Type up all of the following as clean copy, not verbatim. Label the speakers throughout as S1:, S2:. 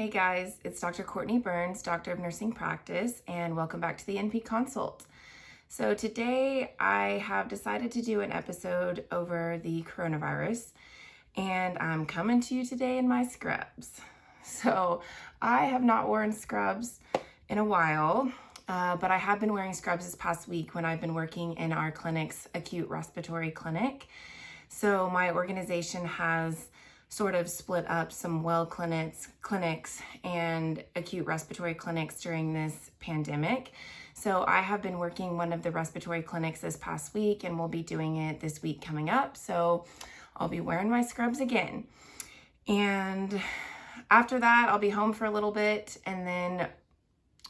S1: Hey guys, it's Dr. Courtney Burns, Doctor of Nursing Practice, and welcome back to the NP Consult. So today I have decided to do an episode over the coronavirus, and I'm coming to you today in my scrubs. So I have not worn scrubs in a while, but I have been wearing scrubs this past week when I've been working in our clinic's acute respiratory clinic. So my organization has sort of split up some well clinics and acute respiratory clinics during this pandemic. So I have been working one of the respiratory clinics this past week, and we'll be doing it this week coming up. So I'll be wearing my scrubs again. And after that, I'll be home for a little bit, and then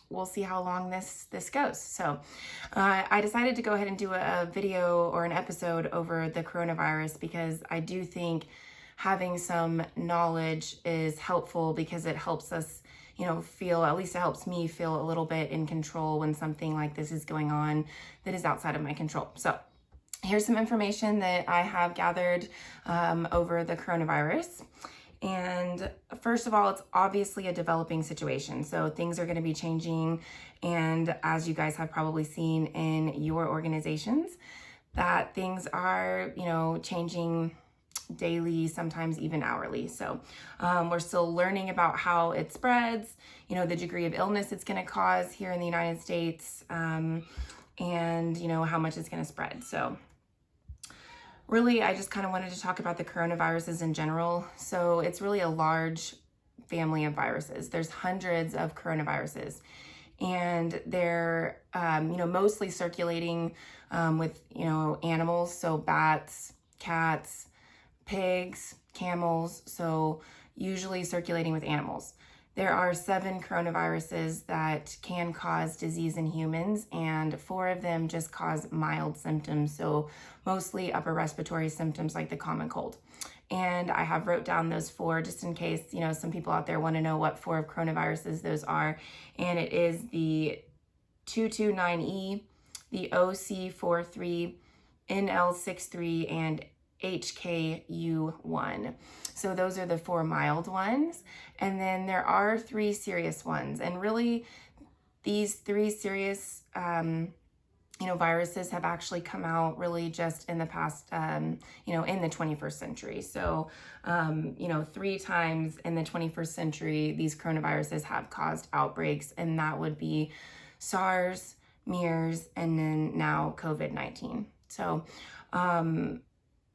S1: we'll see how long this goes. So I decided to go ahead and do a video or an episode over the coronavirus because I do think having some knowledge is helpful because it helps us, feel, at least it helps me feel a little bit in control when something like this is going on that is outside of my control. So here's some information that I have gathered over the coronavirus. And first of all, it's obviously a developing situation. So things are going to be changing. And as you guys have probably seen in your organizations, that things are, changing daily, sometimes even hourly. So we're still learning about how it spreads, the degree of illness it's going to cause here in the United States, and how much it's going to spread. So really, I just kind of wanted to talk about the coronaviruses in general. So it's really a large family of viruses. There's hundreds of coronaviruses, and they're, mostly circulating with, animals. So bats, cats, pigs, camels, so usually circulating with animals. There are 7 coronaviruses that can cause disease in humans, and 4 of them just cause mild symptoms, so mostly upper respiratory symptoms like the common cold. And I have wrote down those 4 just in case, some people out there want to know what 4 of coronaviruses those are. And it is the 229E, the OC43, NL63, and HKU1. So those are the 4 mild ones. And then there are 3 serious ones. And really, these 3 serious, viruses have actually come out really just in the past, in the 21st century. So, 3 times in the 21st century, these coronaviruses have caused outbreaks, and that would be SARS, MERS, and then now COVID-19. So,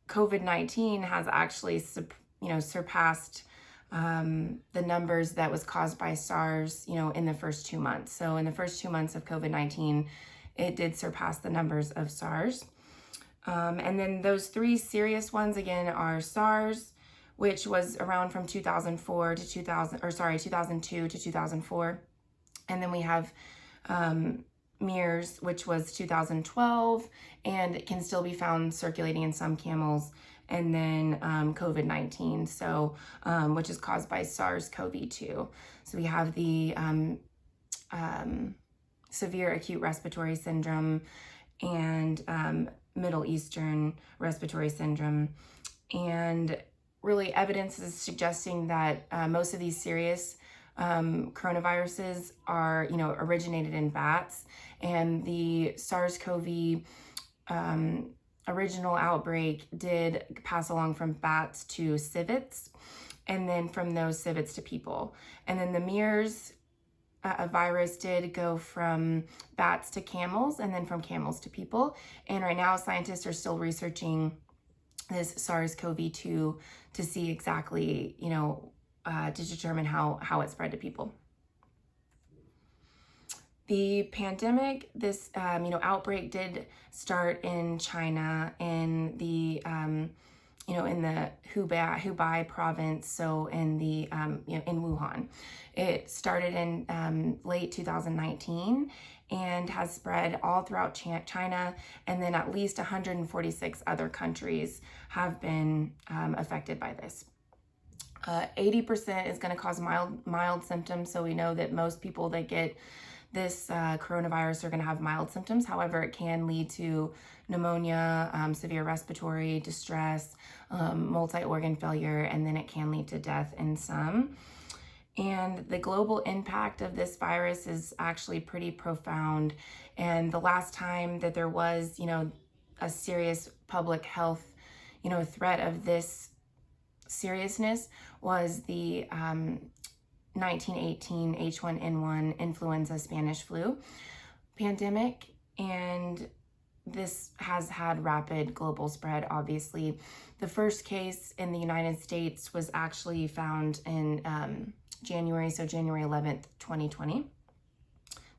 S1: COVID-19 has actually, surpassed the numbers that was caused by SARS, in the first 2 months. So in the first 2 months of COVID-19, it did surpass the numbers of SARS. And then those 3 serious ones again are SARS, which was around from 2002 to 2004. And then we have MERS, which was 2012, and it can still be found circulating in some camels. And then COVID-19, so which is caused by SARS-CoV-2. So we have the severe acute respiratory syndrome and Middle Eastern respiratory syndrome. And really, evidence is suggesting that most of these serious coronaviruses are, originated in bats, and the SARS-CoV original outbreak did pass along from bats to civets, and then from those civets to people. And then the MERS virus did go from bats to camels, and then from camels to people. And right now, scientists are still researching this SARS-CoV-2 to see exactly, to determine how it spread to people. The pandemic, this, outbreak did start in China in the, in the Hubei province, so in the, in Wuhan. It started in late 2019 and has spread all throughout China, and then at least 146 other countries have been affected by this. 80% is going to cause mild symptoms, so we know that most people that get this coronavirus are going to have mild symptoms. However, it can lead to pneumonia, severe respiratory distress, multi-organ failure, and then it can lead to death in some. And the global impact of this virus is actually pretty profound. And the last time that there was, a serious public health, threat of this seriousness was the 1918 H1N1 influenza Spanish flu pandemic. And this has had rapid global spread, obviously. The first case in the United States was actually found in January 11th, 2020.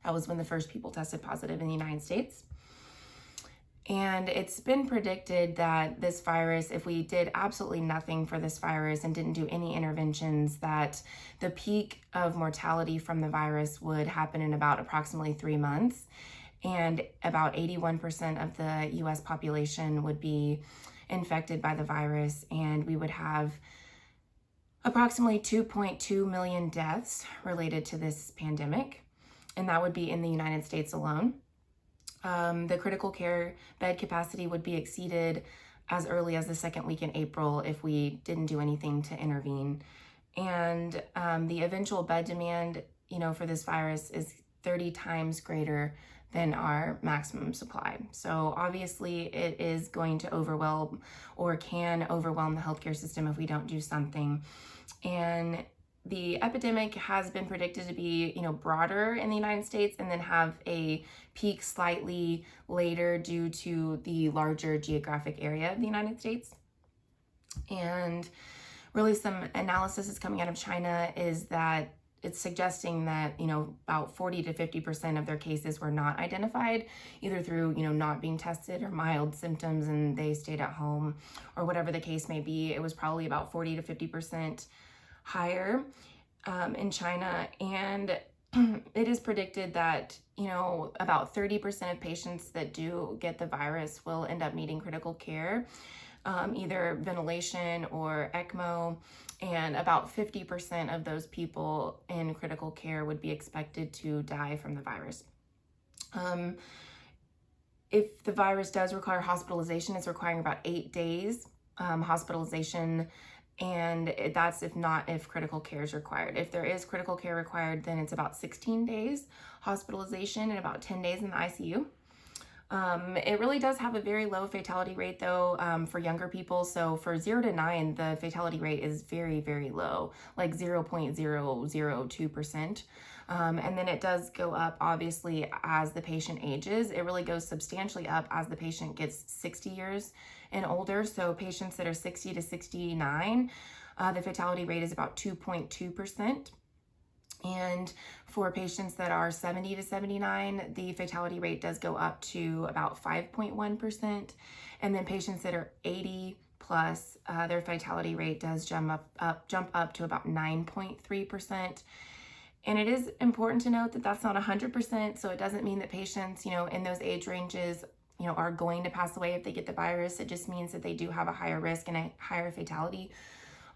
S1: That was when the first people tested positive in the United States. And it's been predicted that this virus, if we did absolutely nothing for this virus and didn't do any interventions, that the peak of mortality from the virus would happen in about approximately 3 months. And about 81% of the US population would be infected by the virus, and we would have approximately 2.2 million deaths related to this pandemic, and that would be in the United States alone. The critical care bed capacity would be exceeded as early as the second week in April if we didn't do anything to intervene. And the eventual bed demand, for this virus is 30 times greater than our maximum supply. So obviously it is going to overwhelm or can overwhelm the healthcare system if we don't do something. And the epidemic has been predicted to be, broader in the United States and then have a peak slightly later due to the larger geographic area of the United States. And really some analysis is coming out of China is that it's suggesting that, about 40 to 50% of their cases were not identified, either through, not being tested or mild symptoms and they stayed at home or whatever the case may be. It was probably about 40 to 50% higher in China. And it is predicted that, about 30% of patients that do get the virus will end up needing critical care, either ventilation or ECMO. And about 50% of those people in critical care would be expected to die from the virus. If the virus does require hospitalization, it's requiring about 8 days hospitalization, and that's if critical care is required. If there is critical care required, then it's about 16 days hospitalization and about 10 days in the ICU. It really does have a very low fatality rate though for younger people. So for 0 to 9, the fatality rate is very, very low, like 0.002%. And then it does go up obviously as the patient ages. It really goes substantially up as the patient gets 60 years and older. So patients that are 60 to 69, the fatality rate is about 2.2%. And for patients that are 70 to 79, the fatality rate does go up to about 5.1%. And then patients that are 80 plus, their fatality rate does jump up to about 9.3%. And it is important to note that that's not 100%. So it doesn't mean that patients, in those age ranges, are going to pass away if they get the virus. It just means that they do have a higher risk and a higher fatality.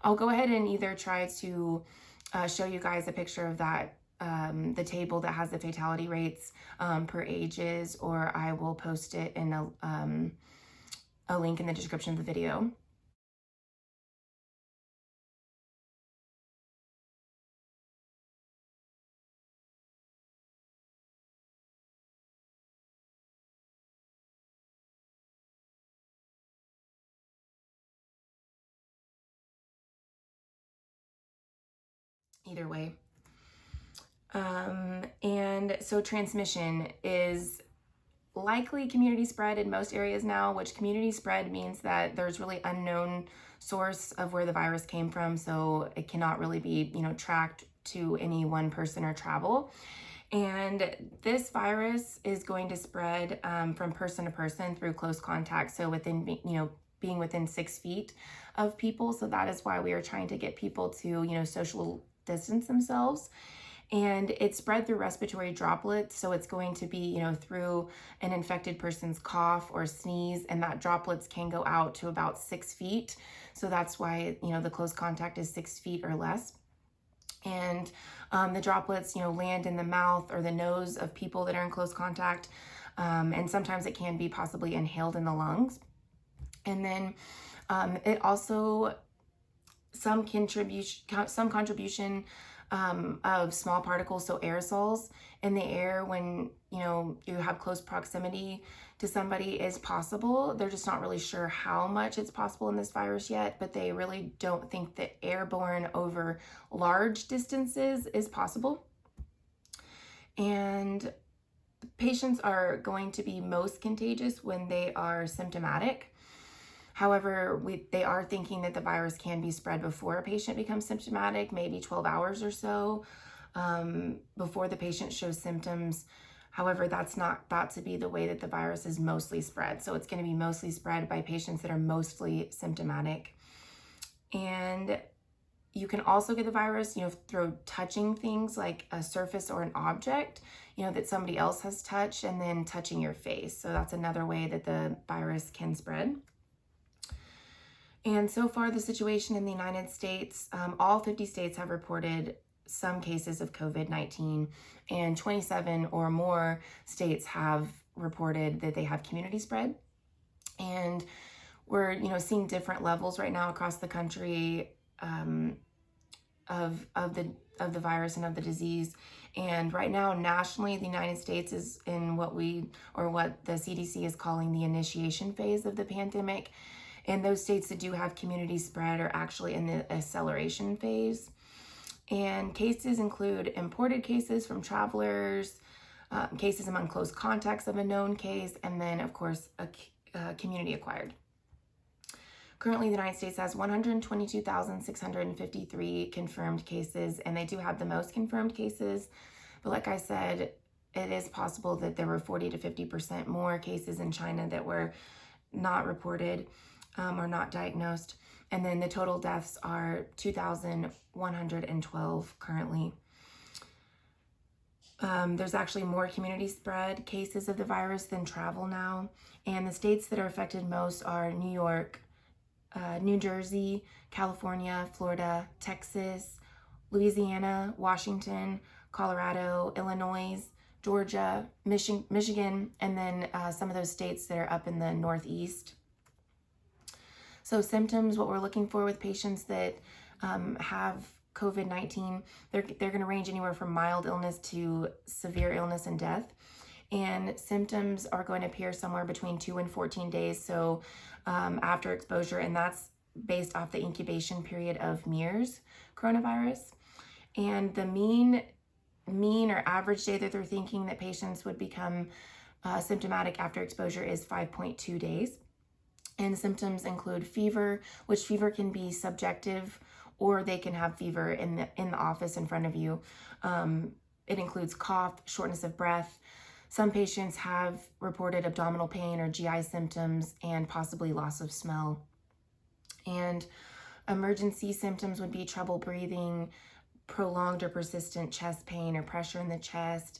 S1: I'll go ahead and either try to show you guys a picture of that, the table that has the fatality rates per ages, or I will post it in a link in the description of the video. Either way. And so transmission is likely community spread in most areas now, which community spread means that there's really unknown source of where the virus came from. So it cannot really be, tracked to any one person or travel. And this virus is going to spread from person to person through close contact. So within, being within 6 feet of people. So that is why we are trying to get people to, social distance themselves. And it's spread through respiratory droplets. So it's going to be, through an infected person's cough or sneeze, and that droplets can go out to about 6 feet. So that's why, the close contact is 6 feet or less. And the droplets, land in the mouth or the nose of people that are in close contact. And sometimes it can be possibly inhaled in the lungs. And then it also some contribution of small particles, so aerosols in the air when you have close proximity to somebody is possible. They're just not really sure how much it's possible in this virus yet, but they really don't think that airborne over large distances is possible. And patients are going to be most contagious when they are symptomatic. However, they are thinking that the virus can be spread before a patient becomes symptomatic, maybe 12 hours or so before the patient shows symptoms. However, that's not thought to be the way that the virus is mostly spread. So it's going to be mostly spread by patients that are mostly symptomatic. And you can also get the virus, through touching things like a surface or an object, that somebody else has touched, and then touching your face. So that's another way that the virus can spread. And so far, the situation in the United States, all 50 states have reported some cases of COVID-19, and 27 or more states have reported that they have community spread. And we're, seeing different levels right now across the country of the virus and of the disease. And right now, nationally, the United States is in what the CDC is calling the initiation phase of the pandemic. And those states that do have community spread are actually in the acceleration phase. And cases include imported cases from travelers, cases among close contacts of a known case, and then, of course, a community acquired. Currently, the United States has 122,653 confirmed cases, and they do have the most confirmed cases. But like I said, it is possible that there were 40 to 50% more cases in China that were not reported or not diagnosed. And then the total deaths are 2,112 currently. There's actually more community spread cases of the virus than travel now. And the states that are affected most are New York, New Jersey, California, Florida, Texas, Louisiana, Washington, Colorado, Illinois, Georgia, Michigan, and then some of those states that are up in the Northeast. So symptoms, what we're looking for with patients that have COVID-19, they're going to range anywhere from mild illness to severe illness and death. And symptoms are going to appear somewhere between 2 and 14 days. So after exposure, and that's based off the incubation period of MERS coronavirus. And the mean or average day that they're thinking that patients would become symptomatic after exposure is 5.2 days. And symptoms include fever, which fever can be subjective, or they can have fever in the office in front of you. It includes cough, shortness of breath. Some patients have reported abdominal pain or GI symptoms and possibly loss of smell. And emergency symptoms would be trouble breathing, prolonged or persistent chest pain or pressure in the chest,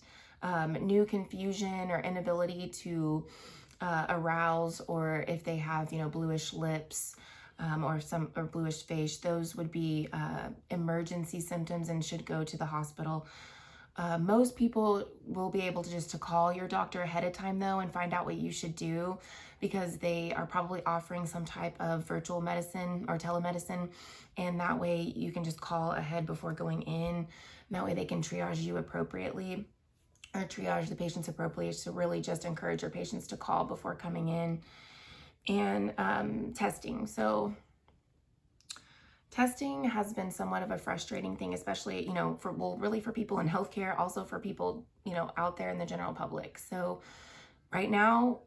S1: new confusion or inability to arouse, or if they have, bluish lips or bluish face, those would be emergency symptoms and should go to the hospital. Most people will be able to call your doctor ahead of time though and find out what you should do, because they are probably offering some type of virtual medicine or telemedicine, and that way you can just call ahead before going in. And that way they can triage you appropriately, or triage the patients appropriately. So really just encourage your patients to call before coming in. And testing. So testing has been somewhat of a frustrating thing, especially, for people in healthcare, also for people, out there in the general public. So right now,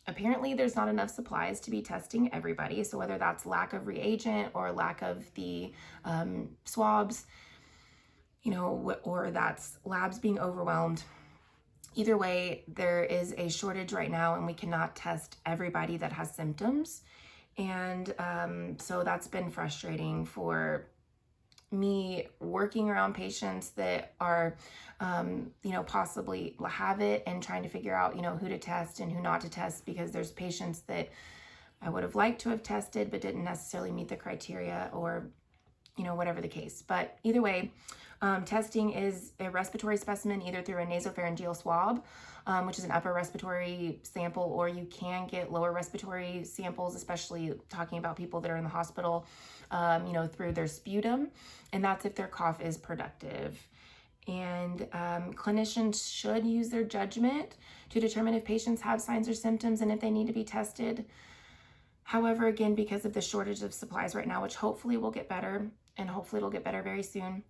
S1: apparently there's not enough supplies to be testing everybody. So whether that's lack of reagent or lack of the swabs, or that's labs being overwhelmed. Either way, there is a shortage right now, and we cannot test everybody that has symptoms. And so that's been frustrating for me, working around patients that are, possibly have it, and trying to figure out, who to test and who not to test, because there's patients that I would have liked to have tested but didn't necessarily meet the criteria, or whatever the case. But either way, testing is a respiratory specimen either through a nasopharyngeal swab, which is an upper respiratory sample, or you can get lower respiratory samples, especially talking about people that are in the hospital, through their sputum, and that's if their cough is productive. And clinicians should use their judgment to determine if patients have signs or symptoms and if they need to be tested. However, again, because of the shortage of supplies right now, which hopefully will get better, and hopefully it'll get better very soon,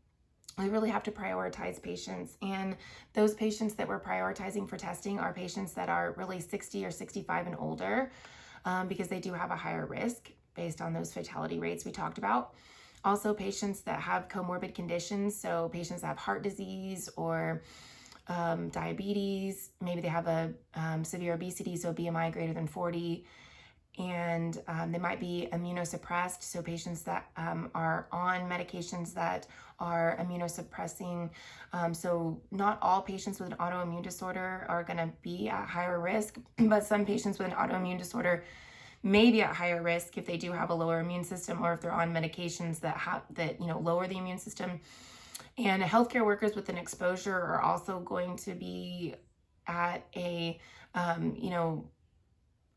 S1: we really have to prioritize patients. And those patients that we're prioritizing for testing are patients that are really 60 or 65 and older, because they do have a higher risk based on those fatality rates we talked about. Also, patients that have comorbid conditions, so patients that have heart disease or diabetes, maybe they have a severe obesity, so BMI greater than 40, and they might be immunosuppressed, so patients that are on medications that are immunosuppressing. So not all patients with an autoimmune disorder are going to be at higher risk, but some patients with an autoimmune disorder may be at higher risk if they do have a lower immune system, or if they're on medications that lower the immune system. And healthcare workers with an exposure are also going to be at a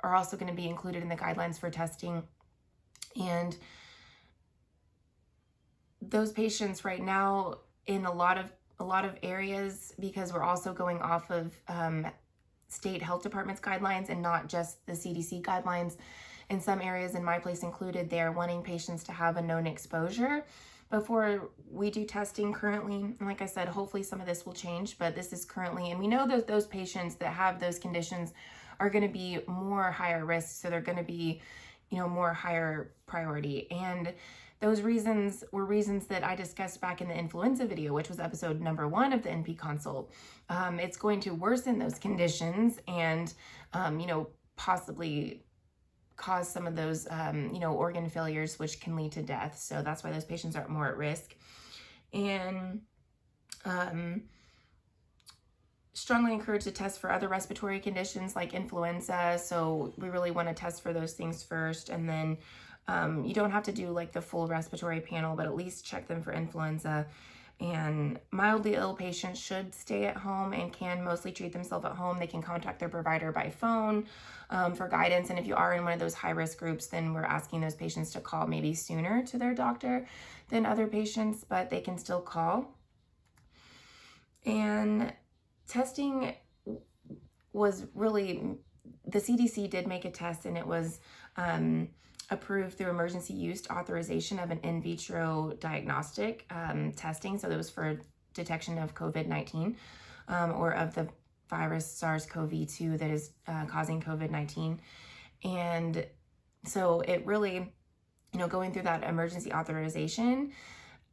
S1: are also going to be included in the guidelines for testing. And those patients right now in a lot of areas, because we're also going off of state health departments guidelines and not just the CDC guidelines. In some areas, in my place included, they're wanting patients to have a known exposure before we do testing currently. And like I said, hopefully some of this will change, but this is currently, and we know that those patients that have those conditions are going to be more higher risk, so they're going to be, more higher priority. And those reasons were reasons that I discussed back in the influenza video, which was episode number 1 of the NP Consult. It's going to worsen those conditions and, possibly cause some of those, organ failures, which can lead to death. So that's why those patients are more at risk. And strongly encouraged to test for other respiratory conditions like influenza. So we really want to test for those things first. And then you don't have to do like the full respiratory panel, but at least check them for influenza. And mildly ill patients should stay at home and can mostly treat themselves at home. They can contact their provider by phone for guidance. And if you are in one of those high-risk groups, then we're asking those patients to call maybe sooner to their doctor than other patients, but they can still call. And testing was really, the CDC did make a test, and it was approved through emergency use authorization of an in vitro diagnostic testing. So that was for detection of COVID-19 or of the virus SARS-CoV-2 that is causing COVID-19. And so it really, going through that emergency authorization,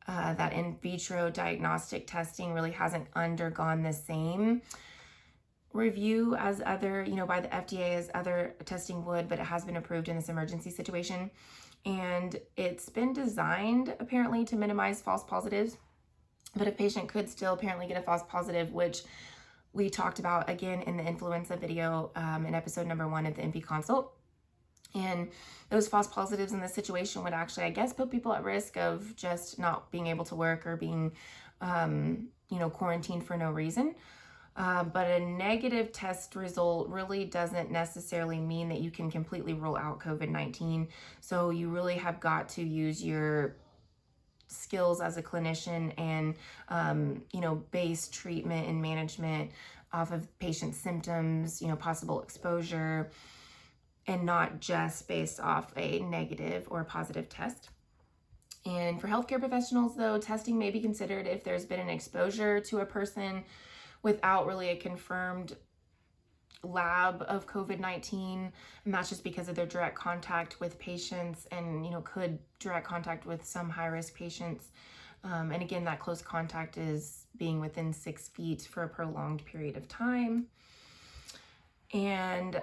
S1: that in vitro diagnostic testing really hasn't undergone the same review as other, by the FDA as other testing would, but it has been approved in this emergency situation. And it's been designed apparently to minimize false positives, but a patient could still apparently get a false positive, which we talked about again in the influenza video in episode number 1 of the NP Consult. And those false positives in this situation would actually, I guess, put people at risk of just not being able to work or being, quarantined for no reason. But a negative test result really doesn't necessarily mean that you can completely rule out COVID-19. So you really have got to use your skills as a clinician and, base treatment and management off of patient symptoms, possible exposure, and not just based off a negative or positive test. And for healthcare professionals, though, testing may be considered if there's been an exposure to a person without really a confirmed lab of COVID-19, and that's just because of their direct contact with patients and, could direct contact with some high-risk patients. And again, that close contact is being within 6 feet for a prolonged period of time. And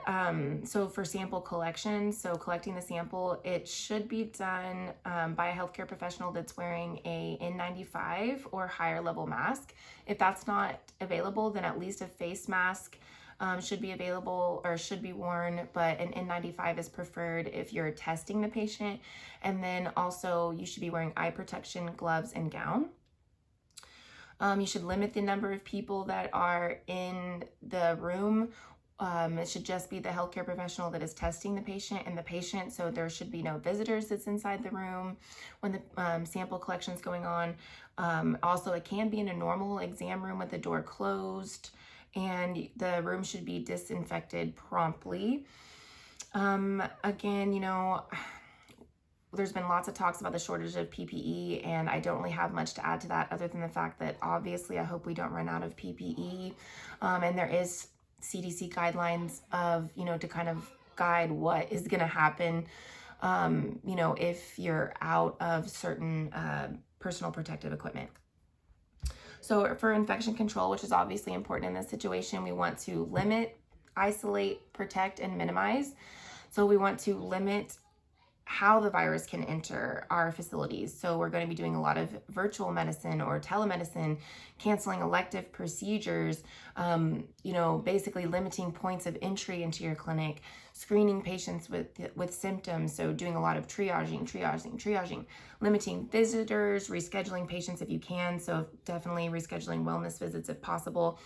S1: so for sample collection, so collecting the sample, it should be done by a healthcare professional that's wearing a N95 or higher level mask. If that's not available, then at least a face mask should be available or should be worn, but an N95 is preferred if you're testing the patient. And then also you should be wearing eye protection, gloves, and gown. You should limit the number of people that are in the room. It should just be the healthcare professional that is testing the patient and the patient, so there should be no visitors that's inside the room when the sample collection is going on. Also, it can be in a normal exam room with the door closed, and the room should be disinfected promptly. Again, there's been lots of talks about the shortage of PPE, and I don't really have much to add to that other than the fact that obviously I hope we don't run out of PPE. And there is CDC guidelines of, to kind of guide what is going to happen, if you're out of certain personal protective equipment. So for infection control, which is obviously important in this situation, we want to limit, isolate, protect, and minimize. So we want to limit how the virus can enter our facilities. So we're going to be doing a lot of virtual medicine or telemedicine, canceling elective procedures, basically limiting points of entry into your clinic, screening patients with symptoms. So doing a lot of triaging, limiting visitors, rescheduling patients if you can. So definitely rescheduling wellness visits if possible.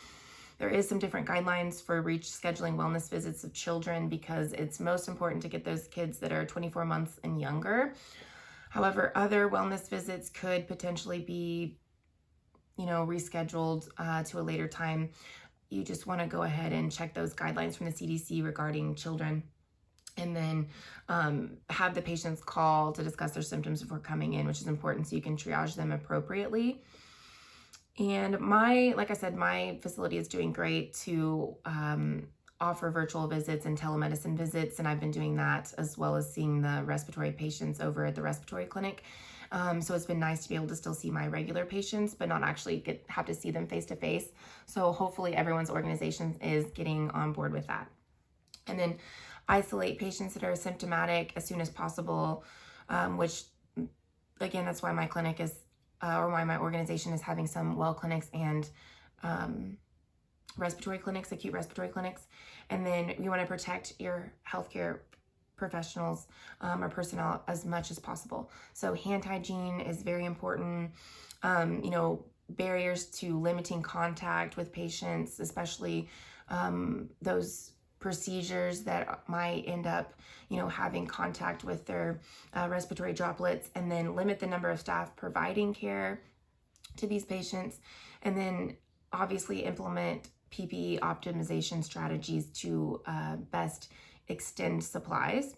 S1: There is some different guidelines for rescheduling wellness visits of children because it's most important to get those kids that are 24 months and younger. However, other wellness visits could potentially be, rescheduled to a later time. You just want to go ahead and check those guidelines from the CDC regarding children, and then have the patients call to discuss their symptoms before coming in, which is important so you can triage them appropriately. And like I said, my facility is doing great to offer virtual visits and telemedicine visits, and I've been doing that as well as seeing the respiratory patients over at the respiratory clinic. So it's been nice to be able to still see my regular patients, but not actually have to see them face to face. So hopefully everyone's organization is getting on board with that. And then isolate patients that are symptomatic as soon as possible, which again, that's why my clinic is or why my organization is having some well clinics and respiratory clinics, acute respiratory clinics. And then you want to protect your healthcare professionals or personnel as much as possible. So hand hygiene is very important. Barriers to limiting contact with patients, especially those procedures that might end up, having contact with their respiratory droplets, and then limit the number of staff providing care to these patients. And then obviously implement PPE optimization strategies to best extend supplies.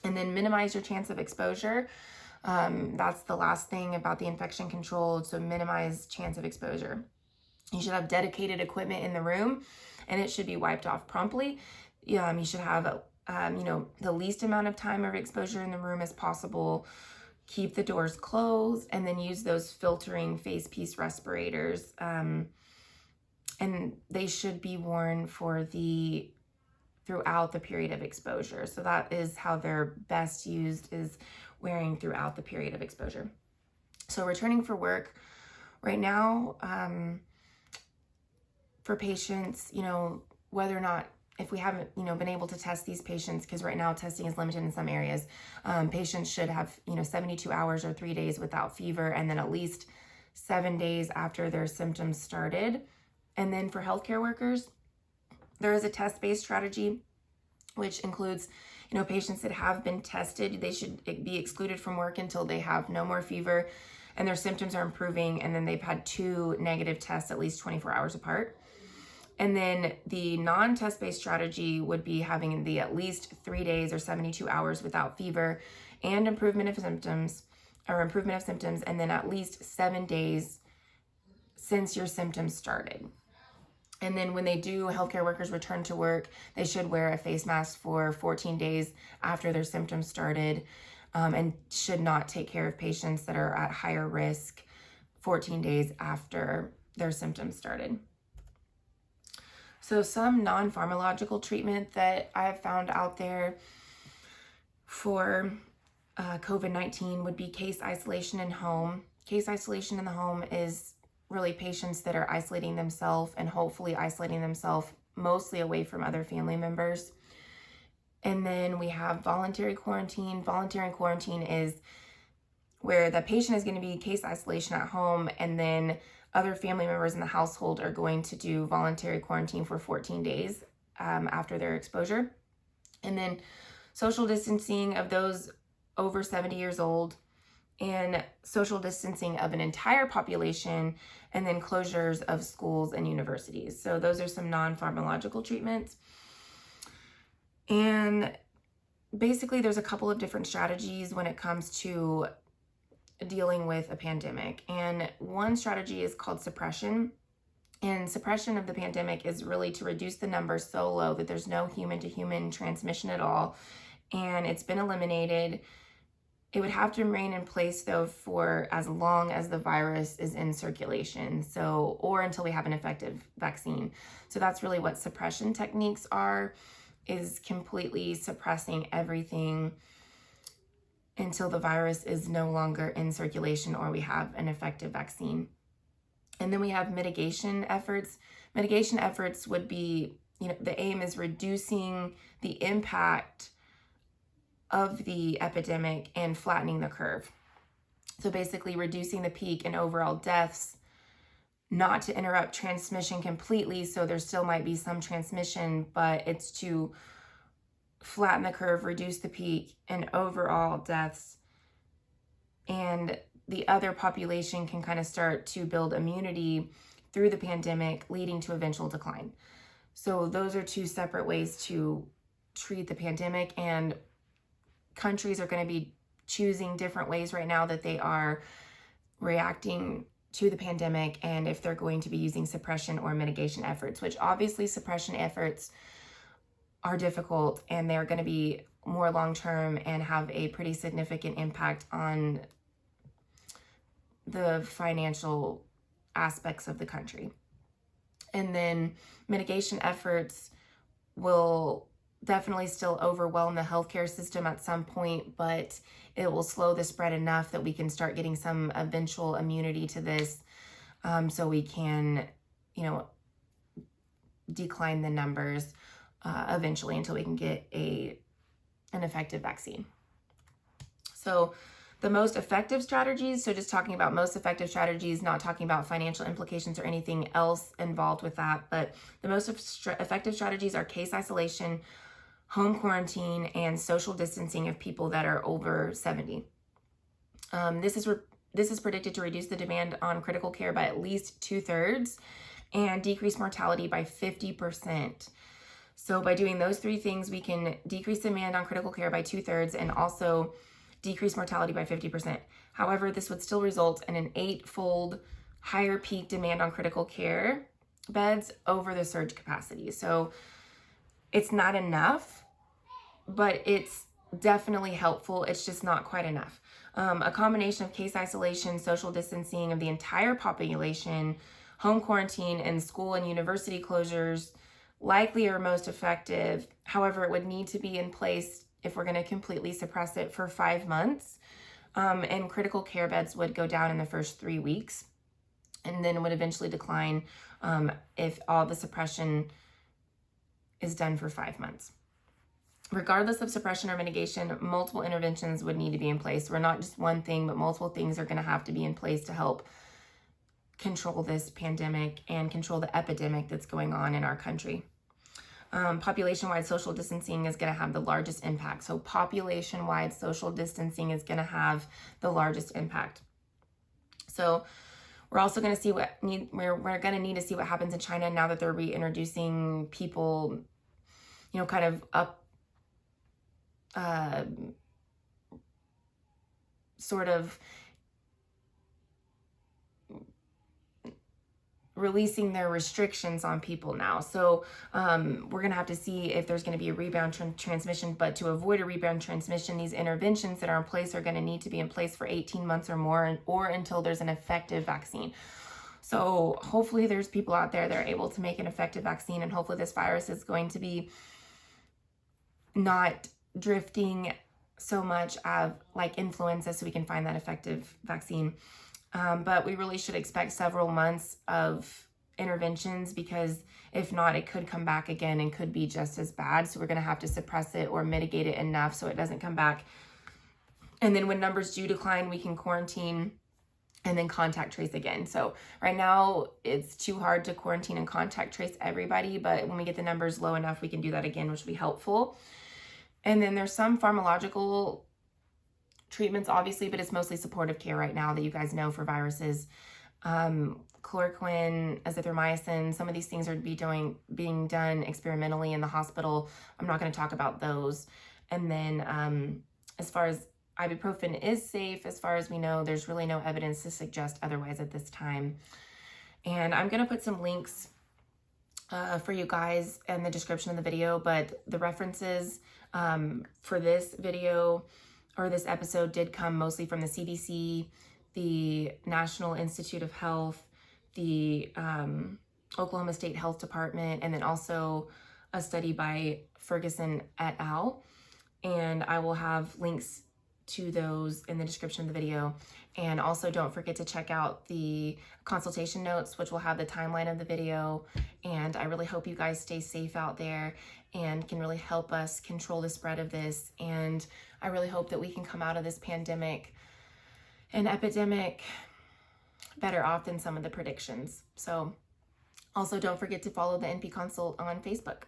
S1: And then minimize your chance of exposure. That's the last thing about the infection control. So minimize chance of exposure. You should have dedicated equipment in the room, and it should be wiped off promptly. You should have, the least amount of time of exposure in the room as possible. Keep the doors closed, and then use those filtering face piece respirators. And they should be worn throughout the period of exposure. So that is how they're best used, is wearing throughout the period of exposure. So returning for work right now, for patients, whether or not, if we haven't, been able to test these patients, because right now testing is limited in some areas, patients should have, 72 hours or 3 days without fever, and then at least 7 days after their symptoms started. And then for healthcare workers, there is a test-based strategy, which includes, patients that have been tested, they should be excluded from work until they have no more fever and their symptoms are improving, and then they've had 2 negative tests at least 24 hours apart. And then the non-test-based strategy would be having the at least 3 days or 72 hours without fever and improvement of symptoms, and then at least 7 days since your symptoms started. And then when healthcare workers return to work, they should wear a face mask for 14 days after their symptoms started, and should not take care of patients that are at higher risk 14 days after their symptoms started. So some non-pharmacological treatment that I've found out there for COVID-19 would be case isolation in home. Case isolation in the home is really patients that are isolating themselves and hopefully isolating themselves mostly away from other family members. And then we have voluntary quarantine. Voluntary quarantine is where the patient is going to be case isolation at home, and then other family members in the household are going to do voluntary quarantine for 14 days after their exposure. And then social distancing of those over 70 years old, and social distancing of an entire population, and then closures of schools and universities. So those are some non-pharmacological treatments. And basically there's a couple of different strategies when it comes to dealing with a pandemic. And one strategy is called suppression. And suppression of the pandemic is really to reduce the numbers so low that there's no human-to-human transmission at all. And it's been eliminated. It would have to remain in place, though, for as long as the virus is in circulation, or until we have an effective vaccine. So that's really what suppression techniques are, is completely suppressing everything until the virus is no longer in circulation or we have an effective vaccine. And then we have mitigation efforts. Mitigation efforts would be, the aim is reducing the impact of the epidemic and flattening the curve. So basically reducing the peak in overall deaths, not to interrupt transmission completely, so there still might be some transmission, but it's to flatten the curve, reduce the peak in overall deaths, and the other population can kind of start to build immunity through the pandemic, leading to eventual decline. So those are two separate ways to treat the pandemic, and countries are going to be choosing different ways right now that they are reacting to the pandemic, and if they're going to be using suppression or mitigation efforts, which obviously suppression efforts are difficult and they're going to be more long-term and have a pretty significant impact on the financial aspects of the country. And then mitigation efforts will definitely still overwhelm the healthcare system at some point, but it will slow the spread enough that we can start getting some eventual immunity to this, so we can, decline the numbers eventually until we can get an effective vaccine. So the most effective strategies, so just talking about most effective strategies, not talking about financial implications or anything else involved with that, but the most effective strategies are case isolation, home quarantine, and social distancing of people that are over 70. This is predicted to reduce the demand on critical care by at least 2/3 and decrease mortality by 50%. So by doing those three things, we can decrease demand on critical care by 2/3 and also decrease mortality by 50%. However, this would still result in an 8-fold higher peak demand on critical care beds over the surge capacity. So it's not enough, but it's definitely helpful. It's just not quite enough. A combination of case isolation, social distancing of the entire population, home quarantine, and school and university closures likely are most effective. However, it would need to be in place if we're going to completely suppress it for 5 months. And critical care beds would go down in the first 3 weeks and then would eventually decline if all the suppression is done for 5 months. Regardless of suppression or mitigation, multiple interventions would need to be in place. We're not just one thing, but multiple things are going to have to be in place to help control this pandemic and control the epidemic that's going on in our country. Population-wide social distancing is going to have the largest impact. So population-wide social distancing is going to have the largest impact. So we're also going to see we're going to need to see what happens in China now that they're reintroducing people, kind of up, sort of releasing their restrictions on people now. So we're going to have to see if there's going to be a rebound transmission, but to avoid a rebound transmission, these interventions that are in place are going to need to be in place for 18 months or more, or until there's an effective vaccine. So hopefully there's people out there that are able to make an effective vaccine, and hopefully this virus is going to be not drifting so much of like influenza, so we can find that effective vaccine. But we really should expect several months of interventions, because if not, it could come back again and could be just as bad. So we're going to have to suppress it or mitigate it enough so it doesn't come back. And then when numbers do decline, we can quarantine and then contact trace again. So right now it's too hard to quarantine and contact trace everybody, but when we get the numbers low enough, we can do that again, which will be helpful. And then there's some pharmacological treatments, obviously, but it's mostly supportive care right now that you guys know for viruses. Chloroquine, azithromycin, some of these things are being done experimentally in the hospital. I'm not going to talk about those. And then as far as ibuprofen is safe, as far as we know, there's really no evidence to suggest otherwise at this time. And I'm going to put some links for you guys in the description of the video, but the references for this video or this episode did come mostly from the CDC, the National Institute of Health, the Oklahoma State Health Department, and then also a study by Ferguson et al. And I will have links to those in the description of the video. And also don't forget to check out the consultation notes, which will have the timeline of the video. And I really hope you guys stay safe out there and can really help us control the spread of this. And I really hope that we can come out of this pandemic and epidemic better off than some of the predictions. So also don't forget to follow the NP Consult on Facebook.